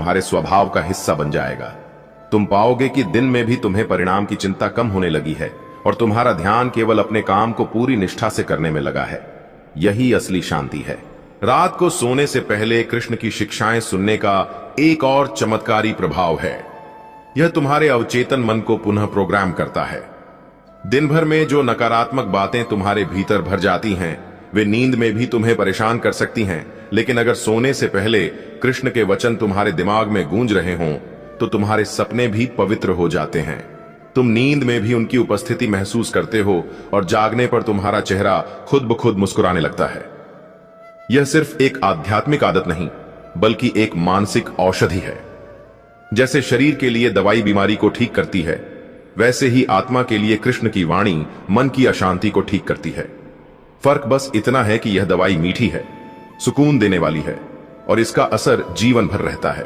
तुम्हारे स्वभाव का हिस्सा बन जाएगा। तुम पाओगे कि दिन में भी तुम्हें परिणाम की चिंता कम होने लगी है और तुम्हारा ध्यान केवल अपने काम को पूरी निष्ठा से करने में लगा है। यही असली शांति है। रात को सोने से पहले कृष्ण की शिक्षाएं सुनने का एक और चमत्कारी प्रभाव है। यह तुम्हारे अवचेतन मन को पुनः प्रोग्राम करता है। दिन भर में जो नकारात्मक बातें तुम्हारे भीतर भर जाती हैं, वे नींद में भी तुम्हें परेशान कर सकती हैं, लेकिन अगर सोने से पहले कृष्ण के वचन तुम्हारे दिमाग में गूंज रहे हों, तो तुम्हारे सपने भी पवित्र हो जाते हैं। तुम नींद में भी उनकी उपस्थिति महसूस करते हो और जागने पर तुम्हारा चेहरा खुद ब खुद मुस्कुराने लगता है। यह सिर्फ एक आध्यात्मिक आदत नहीं, बल्कि एक मानसिक औषधि है। जैसे शरीर के लिए दवाई बीमारी को ठीक करती है, वैसे ही आत्मा के लिए कृष्ण की वाणी मन की अशांति को ठीक करती है। फर्क बस इतना है कि यह दवाई मीठी है, सुकून देने वाली है और इसका असर जीवन भर रहता है।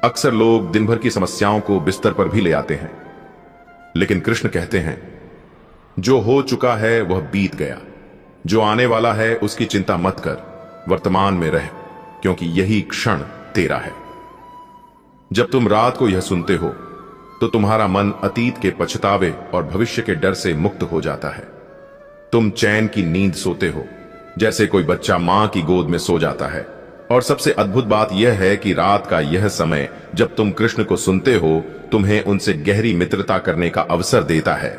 अक्सर लोग दिन भर की समस्याओं को बिस्तर पर भी ले आते हैं, लेकिन कृष्ण कहते हैं, जो हो चुका है वह बीत गया, जो आने वाला है उसकी चिंता मत कर, वर्तमान में रह, क्योंकि यही क्षण तेरा है। जब तुम रात को यह सुनते हो तो तुम्हारा मन अतीत के पछतावे और भविष्य के डर से मुक्त हो जाता है। तुम चैन की नींद सोते हो, जैसे कोई बच्चा मां की गोद में सो जाता है। और सबसे अद्भुत बात यह है कि रात का यह समय जब तुम कृष्ण को सुनते हो, तुम्हें उनसे गहरी मित्रता करने का अवसर देता है।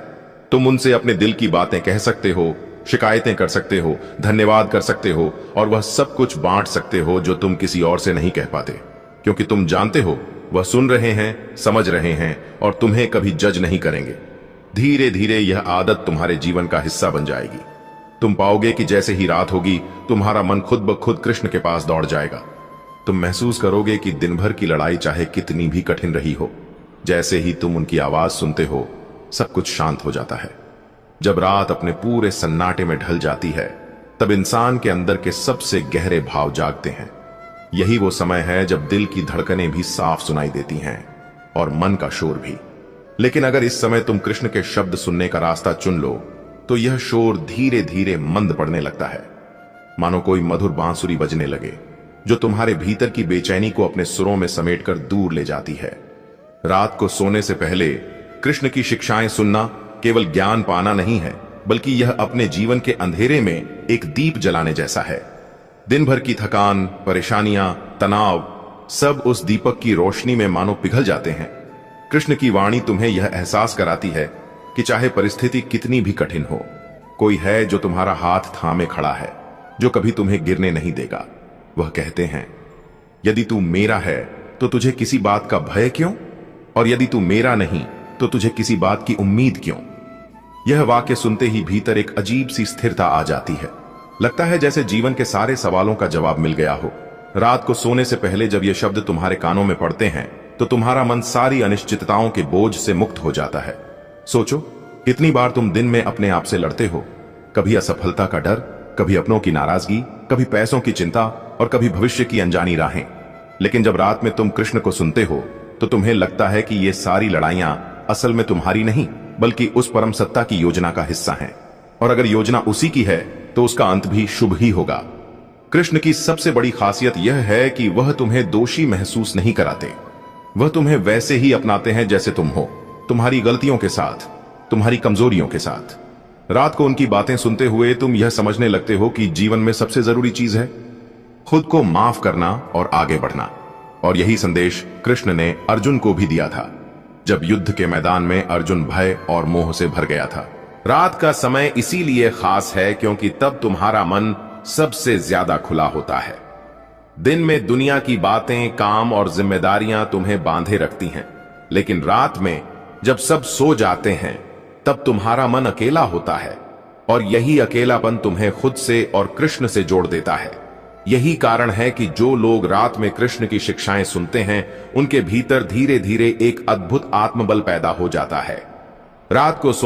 तुम उनसे अपने दिल की बातें कह सकते हो, शिकायतें कर सकते हो, धन्यवाद कर सकते हो और वह सब कुछ बांट सकते हो जो तुम किसी और से नहीं कह पाते, क्योंकि तुम जानते हो वह सुन रहे हैं, समझ रहे हैं और तुम्हें कभी जज नहीं करेंगे। धीरे धीरे यह आदत तुम्हारे जीवन का हिस्सा बन जाएगी। तुम पाओगे कि जैसे ही रात होगी, तुम्हारा मन खुद ब खुद कृष्ण के पास दौड़ जाएगा। तुम महसूस करोगे कि दिन भर की लड़ाई चाहे कितनी भी कठिन रही हो, जैसे ही तुम उनकी आवाज सुनते हो, सब कुछ शांत हो जाता है। जब रात अपने पूरे सन्नाटे में ढल जाती है, तब इंसान के अंदर के सबसे गहरे भाव जागते हैं। यही वो समय है जब दिल की धड़कनें भी साफ सुनाई देती हैं और मन का शोर भी। लेकिन अगर इस समय तुम कृष्ण के शब्द सुनने का रास्ता चुन लो, तो यह शोर धीरे धीरे मंद पड़ने लगता है, मानो कोई मधुर बांसुरी बजने लगे, जो तुम्हारे भीतर की बेचैनी को अपने सुरों में समेटकर दूर ले जाती है। रात को सोने से पहले कृष्ण की शिक्षाएं सुनना केवल ज्ञान पाना नहीं है, बल्कि यह अपने जीवन के अंधेरे में एक दीप जलाने जैसा है। दिन भर की थकान, परेशानियां, तनाव सब उस दीपक की रोशनी में मानो पिघल जाते हैं। कृष्ण की वाणी तुम्हें यह एहसास कराती है कि चाहे परिस्थिति कितनी भी कठिन हो, कोई है जो तुम्हारा हाथ थामे खड़ा है, जो कभी तुम्हें गिरने नहीं देगा। वह कहते हैं, यदि तू मेरा है तो तुझे किसी बात का भय क्यों, और यदि तू मेरा नहीं तो तुझे किसी बात की उम्मीद क्यों। यह वाक्य सुनते ही भीतर एक अजीब सी स्थिरता आ जाती है। लगता है जैसे जीवन के सारे सवालों का जवाब मिल गया हो। रात को सोने से पहले जब ये शब्द तुम्हारे कानों में पड़ते हैं, तो तुम्हारा मन सारी अनिश्चितताओं के बोझ से मुक्त हो जाता है। सोचो, कितनी बार तुम दिन में अपने आप से लड़ते हो, कभी असफलता का डर, कभी अपनों की नाराजगी, कभी पैसों की चिंता और कभी भविष्य की अनजानी राहें। लेकिन जब रात में तुम कृष्ण को सुनते हो, तो तुम्हें लगता है कि ये सारी लड़ाइयां असल में तुम्हारी नहीं, बल्कि उस परम सत्ता की योजना का हिस्सा हैं। और अगर योजना उसी की है, तो उसका अंत भी शुभ ही होगा। कृष्ण की सबसे बड़ी खासियत यह है कि वह तुम्हें दोषी महसूस नहीं कराते। वह तुम्हें वैसे ही अपनाते हैं जैसे तुम हो, तुम्हारी गलतियों के साथ, तुम्हारी कमजोरियों के साथ। रात को उनकी बातें सुनते हुए तुम यह समझने लगते हो कि जीवन में सबसे जरूरी चीज है खुद को माफ करना और आगे बढ़ना। और यही संदेश कृष्ण ने अर्जुन को भी दिया था, जब युद्ध के मैदान में अर्जुन भय और मोह से भर गया था। रात का समय इसीलिए खास है क्योंकि तब तुम्हारा मन सबसे ज्यादा खुला होता है। दिन में दुनिया की बातें, काम और जिम्मेदारियां तुम्हें बांधे रखती हैं, लेकिन रात में जब सब सो जाते हैं, तब तुम्हारा मन अकेला होता है। और यही अकेलापन तुम्हें खुद से और कृष्ण से जोड़ देता है। यही कारण है कि जो लोग रात में कृष्ण की शिक्षाएं सुनते हैं, उनके भीतर धीरे धीरे एक अद्भुत आत्मबल पैदा हो जाता है। रात को सोने